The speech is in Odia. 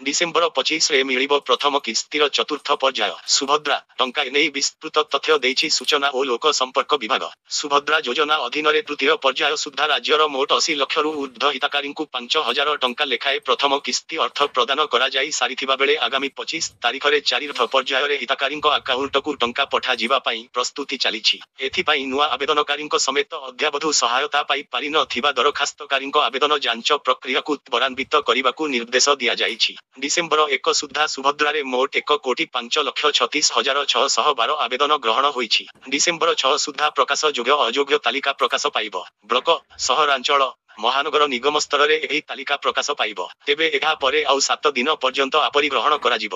डिसेम्बर 25 ରେ ମିଳିବ ପ୍ରଥମ କିସ୍ତିର ଚତୁର୍ଥ ପର୍ଯ୍ୟାୟ। ସୁଭଦ୍ରା ଟଙ୍କା ନେଇ ବିସ୍ତୃତ ତଥ୍ୟ ଦେଇଛି ସୂଚନା ଓ ଲୋକ ସମ୍ପର୍କ ବିଭାଗ। ସୁଭଦ୍ରା ଯୋଜନା ଅଧୀନରେ ତୃତୀୟ ପର୍ଯ୍ୟାୟ ସୁଦ୍ଧା ରାଜ୍ୟର ମୋଟ 80 ଲକ୍ଷରୁ ଉର୍ଦ୍ଧ୍ୱ ହିତାଧିକାରୀଙ୍କୁ 5,000 ଟଙ୍କା ଲେଖାଏଁ ପ୍ରଥମ କିସ୍ତି ଅର୍ଥ ପ୍ରଦାନ କରାଯାଇ ସାରିଥିବା ବେଳେ ଆଗାମୀ 25 ତାରିଖରେ ଚତୁର୍ଥ ପର୍ଯ୍ୟାୟରେ ହିତାଧିକାରୀଙ୍କ ଆକାଉଣ୍ଟକୁ ଟଙ୍କା ପଠାଯିବା ପାଇଁ ପ୍ରସ୍ତୁତି ଚାଲିଛି। ଏଥିପାଇଁ ନୂଆ ଆବେଦନକାରୀଙ୍କ ସମେତ ଅଦ୍ୟାବଧି ସହାୟତା ପାଇ ପାରିନଥିବା ଦରଖାସ୍ତକାରୀଙ୍କ ଆବେଦନ ଯାଞ୍ଚ ପ୍ରକ୍ରିୟାକୁ ତ୍ୱରାନ୍ୱିତ କରିବାକୁ ନିର୍ଦ୍ଦେଶ ଦିଆଯାଇଛି। ଡିସେମ୍ବର 1 ସୁଦ୍ଧା ସୁଭଦ୍ରାରେ ମୋଟ 1,36,612 ଆବେଦନ ଗ୍ରହଣ ହୋଇଛି। ଡିସେମ୍ବର 6 ସୁଦ୍ଧା ପ୍ରକାଶ ଯୋଗ୍ୟ ଅଯୋଗ୍ୟ ତାଲିକା ପ୍ରକାଶ ପାଇବ। ବ୍ଲକ, ସହରାଞ୍ଚଳ, ମହାନଗର ନିଗମ ସ୍ତରରେ ଏହି ତାଲିକା ପ୍ରକାଶ ପାଇବ। ତେବେ ଏହା ପରେ ଆଉ 7 ଦିନ ପର୍ଯ୍ୟନ୍ତ ଆପରି ଗ୍ରହଣ କରାଯିବ।